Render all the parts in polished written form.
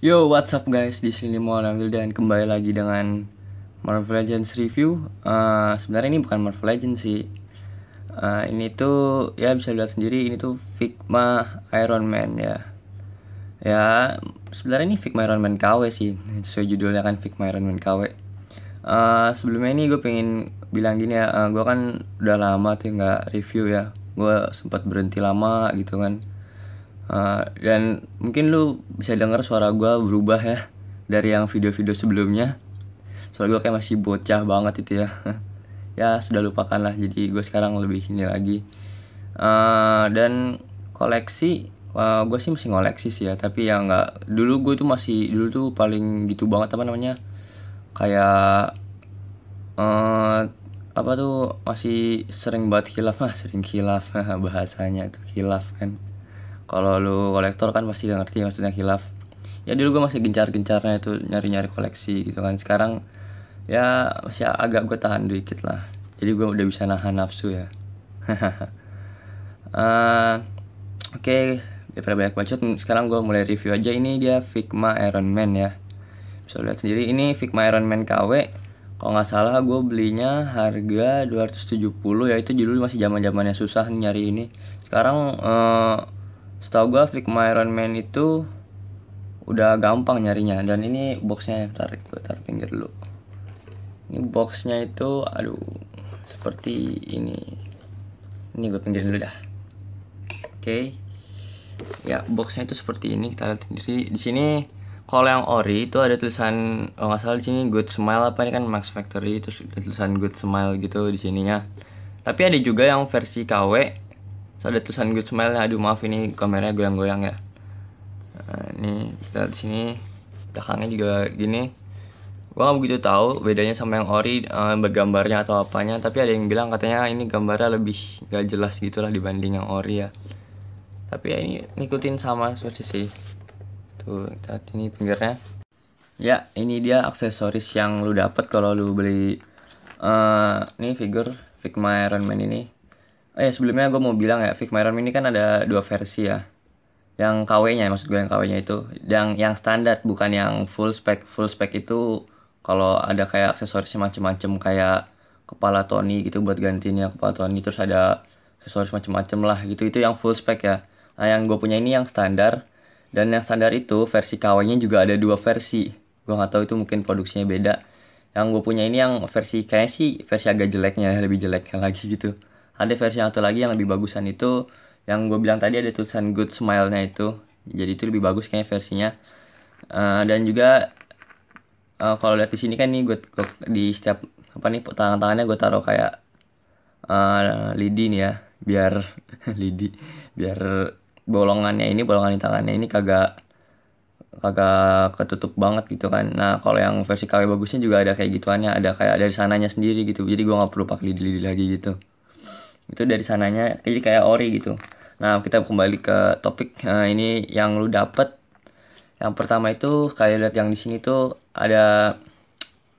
Yo, what's up guys? Di sini mau ambil dan kembali lagi dengan Marvel Legends review. Sebenarnya ini bukan Marvel Legends sih. Ini tuh ya bisa lihat sendiri, ini tuh Figma Iron Man ya. Ya, sebenarnya ini Figma Iron Man KW sih. Sesuai judulnya kan Figma Iron Man KW. Sebelumnya ini gue pengen bilang gini ya, gue kan udah lama tuh nggak review ya. Gue sempat berhenti lama gitu kan. Dan mungkin lu bisa denger suara gue berubah ya dari yang video-video sebelumnya. Soalnya gue kayak masih bocah banget itu ya. Ya sudah lupakan lah. Jadi gue sekarang lebih ini lagi. Dan koleksi, gue sih masih ngoleksi sih ya. Tapi ya nggak. Dulu tuh paling gitu banget apa namanya. Kayak apa tuh masih sering banget khilaf sering khilaf bahasanya itu khilaf kan. Kalau lu kolektor kan pasti gak ngerti maksudnya khilaf. Ya dulu gue masih gencar-gencarnya itu nyari-nyari koleksi gitu kan. Sekarang ya masih agak gue tahan dikit lah. Jadi gue udah bisa nahan nafsu ya. uh, Oke, daripada banyak bacot, sekarang gue mulai review aja. Ini dia Figma Iron Man ya. Bisa lihat sendiri ini Figma Iron Man KW. Kalau nggak salah gue belinya harga 270 ya, itu dulu masih zaman-zamannya susah nyari ini. Sekarang setahu gue Figma Iron Man itu udah gampang nyarinya. Dan ini boxnya, gue taruh pinggir dulu. Ini boxnya itu aduh seperti ini. Ini gue pinggir dulu dah. Oke. Ya, boxnya itu seperti ini. Kita lihat sendiri di sini. Kalau yang ori itu ada tulisan, oh nggak salah di sini Good Smile, apa ini kan Max Factory, terus ada tulisan Good Smile gitu di sininya. Tapi ada juga yang versi KW, so ada tulisan Good Smile. Aduh maaf ini kameranya goyang-goyang ya. Ini kita di sini belakangnya juga gini. Gua nggak begitu tahu bedanya sama yang ori, gambarnya atau apanya. Tapi ada yang bilang katanya ini gambarnya lebih gak jelas gitulah dibanding yang ori ya. Tapi ya ini ngikutin sama seperti sih. Tuh, kita lihat ini pinggirnya. Ya, ini dia aksesoris yang lu dapat kalau lu beli ini figur Figma Iron Man ini. Oh ya, sebelumnya gue mau bilang ya, Figma Iron Man ini kan ada dua versi ya. Yang KW-nya, maksud gue yang KW-nya itu, yang standar, bukan yang full spec. Full spec itu kalau ada kayak aksesorisnya macem-macem kayak kepala Tony gitu buat gantiin yang kepala Tony, terus ada aksesoris macem-macem lah gitu. Itu yang full spec ya. Nah, yang gue punya ini yang standar. Dan yang standar itu versi KW-nya juga ada dua versi. Gue nggak tahu itu mungkin produksinya beda. Yang gue punya ini yang versi kayaknya sih versi agak jeleknya, lebih jeleknya lagi gitu. Ada versi yang satu lagi yang lebih bagusan itu, yang gue bilang tadi ada tulisan Good Smile-nya itu. Jadi itu lebih bagus kayaknya versinya. Dan juga kalau lihat di sini kan nih gue di setiap apa nih tangan-tangannya gue taruh kayak lidi nih ya, biar lidi, biar bolongan di tangannya ini kagak kagak ketutup banget gitu kan. Nah kalau yang versi KW bagusnya juga ada kayak gituannya, ada kayak dari sananya sendiri gitu. Jadi gue nggak perlu pakai lidi-lidi lagi gitu. Itu dari sananya jadi kayak ori gitu. Nah kita kembali ke topik. Ini yang lu dapet. Yang pertama itu kayak lihat yang di sini tuh ada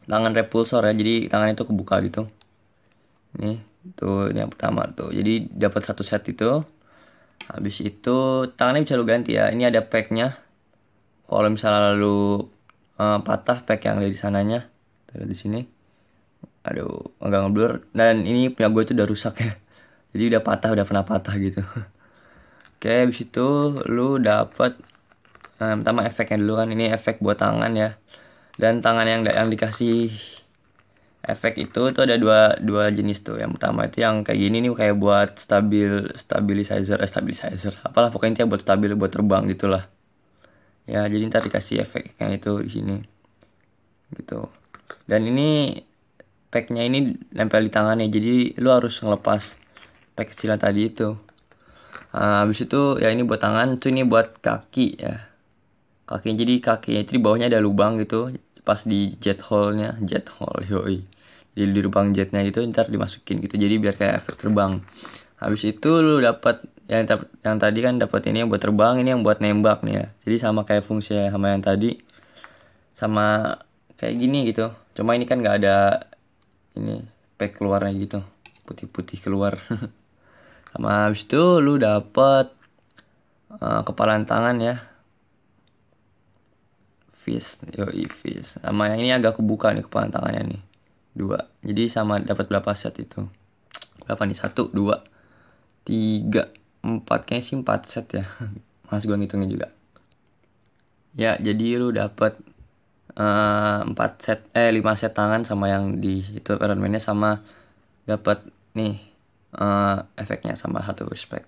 tangan repulsor ya. Jadi tangannya tuh kebuka gitu. Nih tuh ini yang pertama tuh. Jadi dapat satu set itu. Habis itu tangannya bisa lu ganti ya. Ini ada packnya. Kalau misalnya lu patah pack yang dari sananya, taruh di sini. Aduh, agak ngeblur. Dan ini punya gue tuh udah rusak ya. Jadi udah patah, udah pernah patah gitu. Oke, habis itu lu dapet pertama efeknya dulu kan. Ini efek buat tangan ya. Dan tangan yang dikasih efek itu tuh ada dua jenis tuh. Yang pertama itu yang kayak gini nih, kayak buat stabilizer. Apalah pokoknya buat stabil, buat terbang gitulah. Ya, jadi ntar dikasih efeknya itu di sini. Gitu. Dan ini packnya ini nempel di tangannya, jadi lu harus ngelepas pack kecil tadi itu. Habis itu ya ini buat tangan, tuh ini buat kaki ya. Kakinya, jadi kakinya itu di bawahnya ada lubang gitu, pas di jet hole yoi. Jadi di lubang jetnya gitu ntar dimasukin gitu, jadi biar kayak efek terbang. Habis itu lu dapat yang tadi kan dapat ini yang buat terbang, ini yang buat nembak nih ya. Jadi sama kayak fungsinya sama yang tadi, sama kayak gini gitu. Cuma ini kan nggak ada ini pack keluarnya gitu, putih-putih keluar. Sama habis itu lu dapet kepalan tangan ya. Fish, yoi fish. Sama yang ini agak kebuka nih kepala tangannya nih. 2. Jadi sama dapat berapa set itu? Berapa nih? 1, 2, 3, 4. Kayaknya sih 4 set ya. Mas gue ngitungnya juga. Ya, jadi lu dapat 5 set tangan sama yang di itu Iron Man-nya, sama dapat nih efeknya sama 1 respect.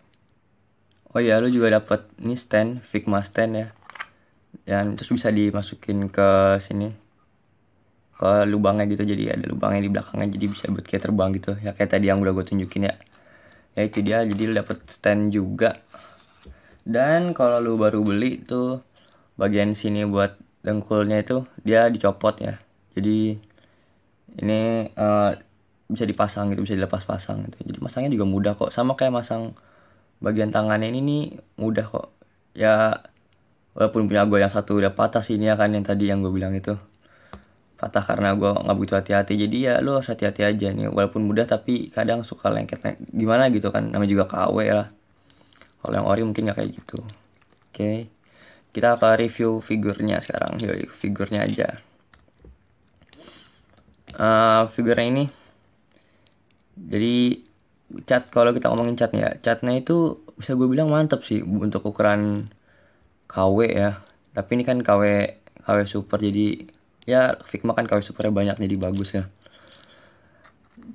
Oh iya, lu juga dapat nih stand, Figma stand ya. Dan terus bisa dimasukin ke sini, ke lubangnya gitu, jadi ada lubangnya di belakangnya, jadi bisa buat kayak terbang gitu ya, kayak tadi yang udah gue tunjukin ya. Ya itu dia, jadi lu dapet stand juga. Dan kalau lu baru beli tuh bagian sini buat dengkulnya itu dia dicopot ya, jadi ini bisa dipasang gitu, bisa dilepas pasang gitu, jadi masangnya juga mudah kok, sama kayak masang bagian tangannya ini nih, mudah kok ya. Walaupun punya gue yang satu udah patah sih ini ya kan, yang tadi yang gue bilang itu patah karena gue nggak begitu hati-hati, jadi ya lu harus hati-hati aja nih, walaupun mudah tapi kadang suka lengket gimana gitu kan, namanya juga KW lah. Kalau yang ori mungkin nggak kayak gitu. Oke, kita apa review figurnya sekarang. Yoi, figurnya aja. Figurnya ini jadi cat, kalau kita ngomongin catnya, catnya itu bisa gue bilang mantep sih untuk ukuran KW ya. Tapi ini kan KW super, jadi ya Figma kan KW supernya banyak, jadi bagus ya.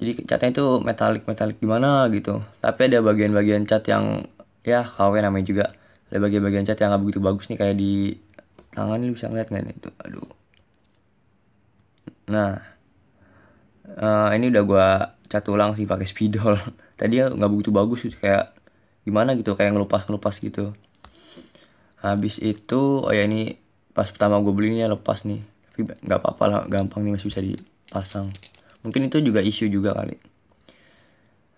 Jadi catnya itu metalik gimana gitu. Tapi ada bagian-bagian cat yang ya KW namanya juga. Ada bagian-bagian cat yang nggak begitu bagus nih, kayak di tangan ini, bisa ngeliat nggak nih tuh, aduh. Nah, ini udah gua cat ulang sih pakai spidol. Tadi ya nggak begitu bagus gitu, kayak gimana gitu, kayak ngelupas gitu. Habis itu, oh ya ini pas pertama gue belinya lepas nih, tapi nggak apa-apa lah, gampang nih, masih bisa dipasang. Mungkin itu juga isu juga kali.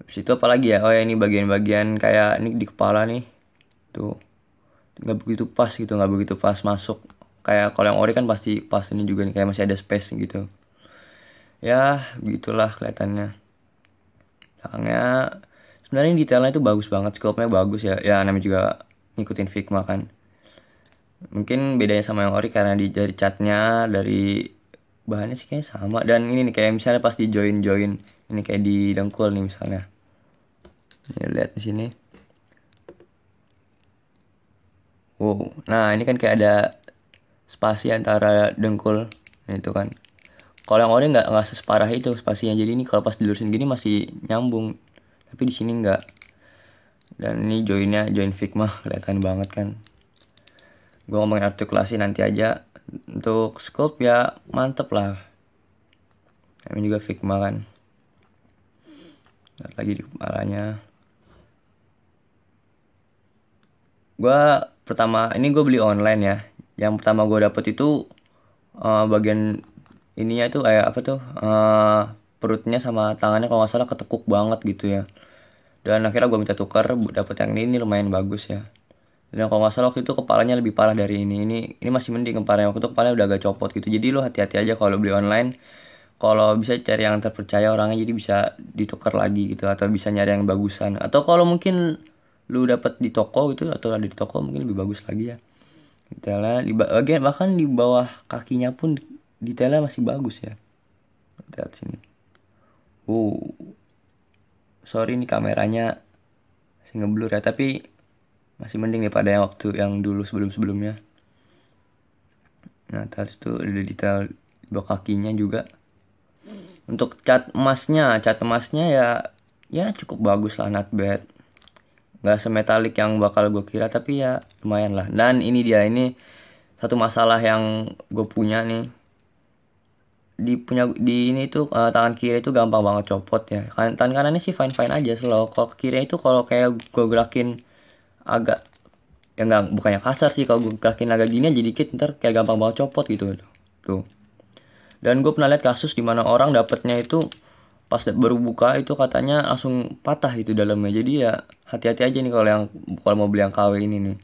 Habis itu apalagi ya, oh ya ini bagian-bagian kayak ini di kepala nih, tuh nggak begitu pas gitu, nggak begitu pas masuk. Kayak kalau yang ori kan pasti pas, ini juga nih kayak masih ada space gitu. Ya begitulah kelihatannya. Tangannya sebenarnya detailnya itu bagus banget, scope-nya bagus ya. Ya namanya juga ngikutin Figma kan. Mungkin bedanya sama yang ori karena dari catnya, dari bahannya sih kayaknya sama. Dan ini nih kayak misalnya pas di join ini kayak di dengkul nih misalnya. Ini lihat di sini. Wow. Nah, ini kan kayak ada spasi antara dengkul, nah, itu kan. Kalau yang ori nggak separah itu spasinya. Jadi ini kalau pas dilurusin gini masih nyambung. Tapi di sini nggak. Dan ini joinnya join Figma, kelihatan banget kan. Gue ngomongin artikulasi nanti aja. Untuk sculpt ya mantep lah. Ini juga Figma kan. Lihat lagi di kepalanya. Ini gue beli online ya. Yang pertama gue dapet itu bagian ininya itu kayak apa tuh, perutnya sama tangannya kalau nggak salah ketekuk banget gitu ya. Dan akhirnya gue minta tukar, dapet yang ini lumayan bagus ya. Dan kalau nggak salah waktu itu kepalanya lebih parah dari ini. Ini masih mending kepalanya, waktu itu kepalanya udah agak copot gitu. Jadi lo hati-hati aja kalau beli online. Kalau bisa cari yang terpercaya orangnya, jadi bisa ditukar lagi gitu, atau bisa nyari yang bagusan. Atau kalau mungkin lu dapat di toko gitu, atau ada di toko mungkin lebih bagus lagi ya. Detailnya di bagian, bahkan di bawah kakinya pun detailnya masih bagus ya. Lihat sini. Sorry nih kameranya masih ngeblur ya, tapi masih mending daripada yang waktu yang dulu sebelumnya. Nah, terus itu ada detail di bawah kakinya juga. Untuk cat emasnya ya cukup bagus lah, not bad. Nggak semetalik yang bakal gue kira, tapi ya lumayan lah. Dan ini satu masalah yang gue punya nih, di ini tuh tangan kiri itu gampang banget copot ya. Tangan kanannya sih fine aja slow. Kalau kiri itu kalau kayak gue gerakin agak, ya nggak, bukannya kasar sih, kalau gue gerakin agak gini aja dikit ntar kayak gampang banget copot gitu tuh. Dan gue pernah lihat kasus dimana orang dapetnya itu pas baru buka itu katanya langsung patah itu dalamnya. Jadi ya hati-hati aja nih kalau mau beli yang KW ini nih.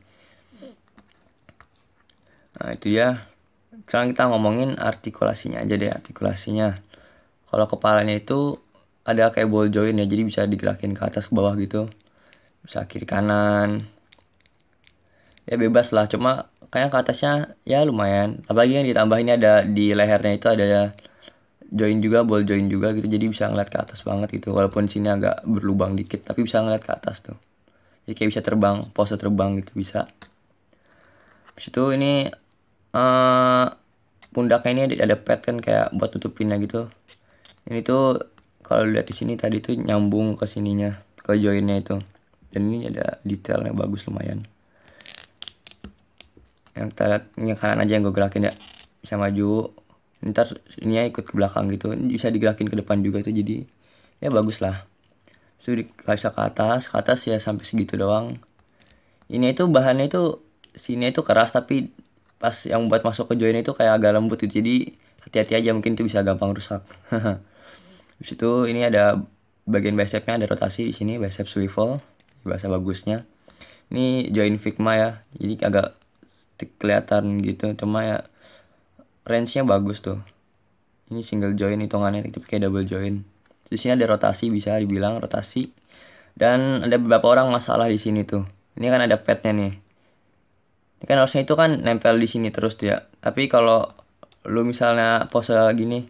Nah itu ya. Sekarang kita ngomongin artikulasinya aja deh, artikulasinya. Kalau kepalanya itu ada kayak ball joint ya, jadi bisa digerakin ke atas ke bawah gitu. Bisa kiri kanan. Ya bebas lah, cuma kayak ke atasnya ya lumayan, apalagi yang ditambahin ada di lehernya itu ada join juga, ball join juga gitu, jadi bisa ngeliat ke atas banget gitu, walaupun sini agak berlubang dikit tapi bisa ngeliat ke atas tuh, jadi kayak bisa terbang, pose terbang gitu bisa. Habis itu ini eh pundaknya ini ada pad kan kayak buat tutupinnya gitu. Ini tuh kalau lihat di sini tadi tuh nyambung ke sininya, ke joinnya itu. Dan ini ada detailnya bagus lumayan. Yang lihat yang kanan aja yang gue gerakin ya, bisa maju. Ntar ini ya ikut ke belakang gitu. Ini bisa digerakin ke depan juga tuh, jadi ya bagus lah. Terus bisa ke atas ya sampai segitu doang. Ini itu bahannya itu sini itu keras tapi pas yang buat masuk ke join itu kayak agak lembut gitu, jadi hati-hati aja, mungkin itu bisa gampang rusak. Habis itu ini ada bagian bicepnya, ada rotasi di sini, bicep swivel bahasa bagusnya. Ini join Figma ya, jadi agak kelihatan gitu, cuma ya range-nya bagus tuh. Ini single join hitungannya tapi kayak double join. Di sini ada rotasi, bisa dibilang rotasi. Dan ada beberapa orang masalah di sini tuh. Ini kan ada padnya nih. Ini kan harusnya itu kan nempel di sini terus tuh ya. Tapi kalau lu misalnya pose gini,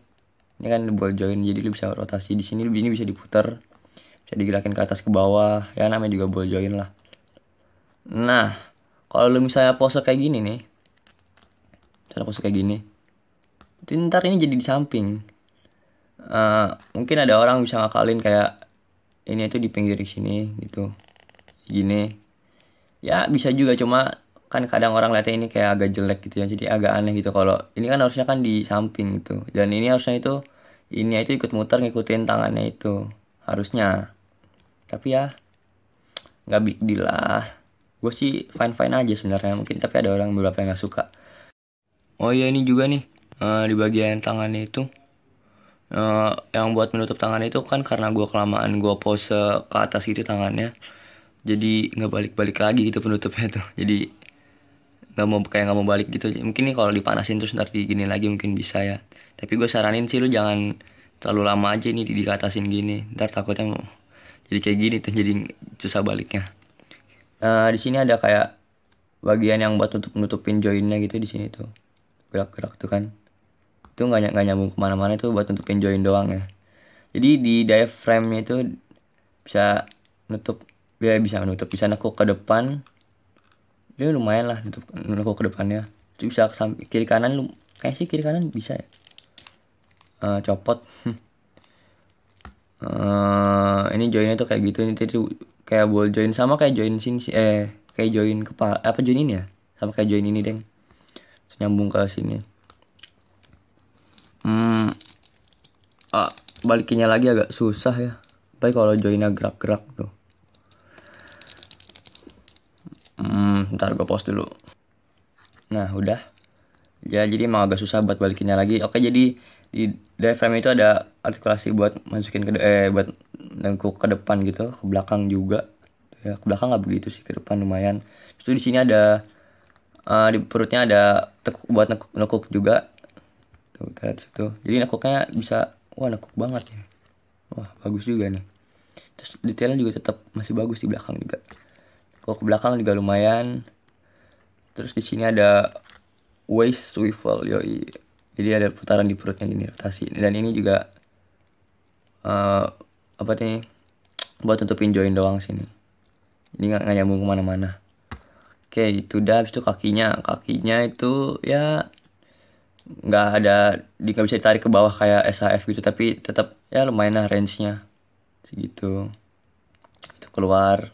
ini kan ball join, jadi lu bisa rotasi di sini, ini bisa diputar, bisa digerakin ke atas ke bawah, ya namanya juga ball join lah. Nah, kalau lu misalnya pose kayak gini nih, misalnya pose kayak gini, itu ntar ini jadi di samping. Mungkin ada orang bisa ngakalin kayak ini itu di pinggir sini gitu, gini. Ya bisa juga, cuma kan kadang orang lihatnya ini kayak agak jelek gitu ya, jadi agak aneh gitu. Kalau ini kan harusnya kan di samping gitu, dan ini harusnya itu ini itu ikut muter ngikutin tangannya itu harusnya. Tapi ya nggak big deal lah, gue sih fine fine aja sebenarnya mungkin, tapi ada orang beberapa yang nggak suka. Oh iya, ini juga nih di bagian tangannya itu yang buat menutup tangan itu kan karena gue kelamaan gue pose ke atas gitu tangannya, jadi nggak balik-balik lagi gitu penutupnya tuh, jadi nggak mau balik gitu. Mungkin nih kalau dipanasin terus ntar digini lagi mungkin bisa ya, tapi gue saranin sih lu jangan terlalu lama aja nih dikatasin gini, ntar takutnya mau jadi kayak gini tuh, jadi susah baliknya. Di sini ada kayak bagian yang buat nutupin joinnya gitu, di sini tuh gerak-gerak tuh kan, itu nggak nyambung kemana-mana, itu buat nutupin join doang ya. Jadi di diaphragmnya itu bisa nutup, dia bisa menutup, bisa nekuk ke depan, dia lumayan lah nekuk ke depannya. Itu bisa ke samping kiri kanan, lu kayak sih kiri kanan bisa ya. Copot. Ini joinnya tuh kayak gitu, ini tuh kayak ball join, sama kayak join sini sih, kayak join kepala, apa join ini ya, sama kayak join ini deng, terus nyambung ke sini. Balikinnya lagi agak susah ya, tapi kalau joinnya gerak-gerak tuh. Ntar gue pause dulu. Nah udah ya, jadi emang agak susah buat balikinnya lagi. Oke, jadi di diaphragm itu ada artikulasi buat masukin buat nengkuk ke depan gitu, ke belakang juga ya. Ke belakang nggak begitu sih, ke depan lumayan. Terus di sini ada di perutnya ada buat nekuk juga tuh, kita lihat situ. Jadi nekuknya bisa, wah nekuk banget ya, wah bagus juga nih. Terus detailnya juga tetap masih bagus di belakang juga, kalau ke belakang juga lumayan. Terus di sini ada waist swivel, yoi, jadi ada putaran di perutnya gini, rotasi. Dan ini juga apa nih, buat tutupin join doang sini, ini nggak nyambung kemana-mana. Oke, itu udah. Habis itu kakinya itu ya nggak ada, nggak bisa ditarik ke bawah kayak SHF gitu, tapi tetap ya lumayan lah range-nya segitu. Itu keluarnya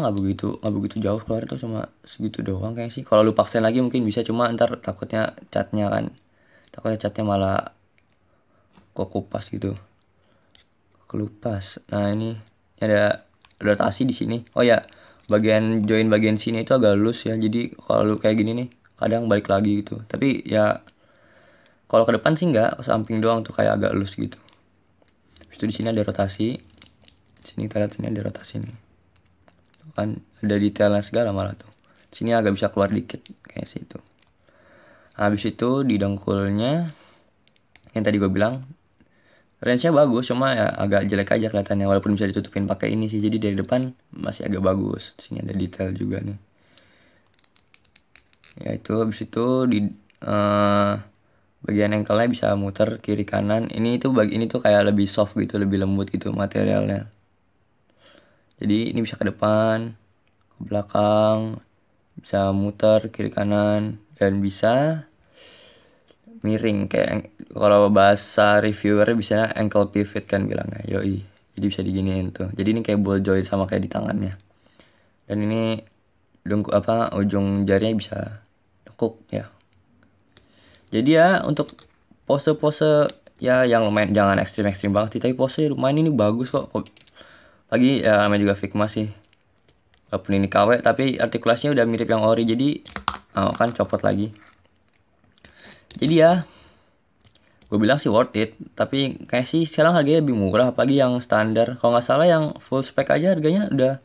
nggak begitu jauh, keluar itu cuma segitu doang kayak sih. Kalau lu paksain lagi mungkin bisa, cuma ntar takutnya catnya malah kok kupas gitu, kelupas. Nah ini ada rotasi di sini. Oh ya, bagian sini itu agak halus ya, jadi kalau lu kayak gini nih kadang balik lagi gitu, tapi ya kalau ke depan sih nggak, ke samping doang tuh kayak agak halus gitu. Terus di sini ada rotasi, sini kita lihat, sini ada rotasi nih kan, ada detailnya segala malah tuh. Sini agak bisa keluar dikit kayak situ. Habis itu di dengkulnya yang tadi gue bilang range-nya bagus, cuma ya agak jelek aja kelihatannya, walaupun bisa ditutupin pakai ini sih, jadi dari depan masih agak bagus. Sini ada detail juga nih. Ya itu habis itu di bagian ankle-nya bisa muter kiri kanan. Ini tuh kayak lebih soft gitu, lebih lembut gitu materialnya. Jadi ini bisa ke depan, ke belakang, bisa muter kiri kanan, dan bisa miring kayak kalau bahasa reviewer bisa ankle pivot kan bilangnya. Yoi. Jadi bisa diginiin tuh. Jadi ini kayak ball joint sama kayak di tangannya. Dan ini ujung jarinya bisa tekuk ya. Jadi ya untuk pose-pose ya yang lumayan jangan ekstrim-ekstrim banget sih, tapi pose lumayan ini bagus kok. Lagi ya namanya juga Figma sih. Walaupun ini KW tapi artikulasinya udah mirip yang ori, jadi kan copot lagi. Jadi ya gue bilang sih worth it, tapi kayak sih sekarang harganya lebih murah, apalagi yang standar. Kalau nggak salah yang full spec aja harganya udah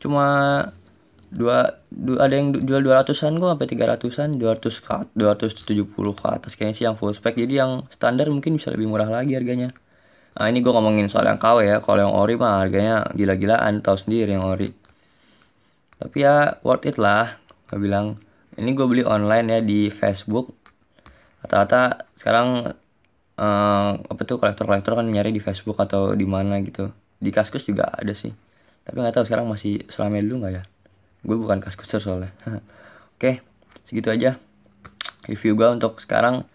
cuma ada yang jual 200-an kok, sampai 300-an, 270 ke atas kayaknya sih yang full spec. Jadi yang standar mungkin bisa lebih murah lagi harganya. Nah ini gue ngomongin soal yang KW ya. Kalau yang ori mah harganya gila-gilaan, tahu sendiri yang ori. Tapi ya worth it lah, gue bilang. Ini gue beli online ya di Facebook. Rata-rata sekarang kolektor-kolektor kan nyari di Facebook atau di mana gitu. Di Kaskus juga ada sih. Tapi nggak tahu sekarang masih selama dulu nggak ya. Gue bukan Kaskuser soalnya. Oke, segitu aja review gue untuk sekarang.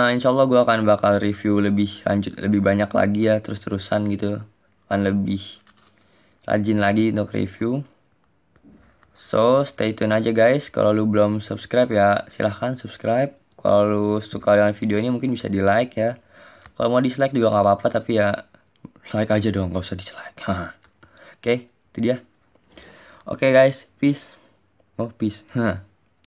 Insya Allah gue akan bakal review lebih banyak lagi ya, terus-terusan gitu. Akan lebih rajin lagi untuk review. So stay tune aja guys. Kalau lu belum subscribe ya silahkan subscribe. Kalau lu suka dengan video ini mungkin bisa di like ya. Kalau mau dislike juga nggak apa-apa, tapi ya like aja dong, nggak usah dislike. Oke, itu dia. Oke guys, peace. Oh peace.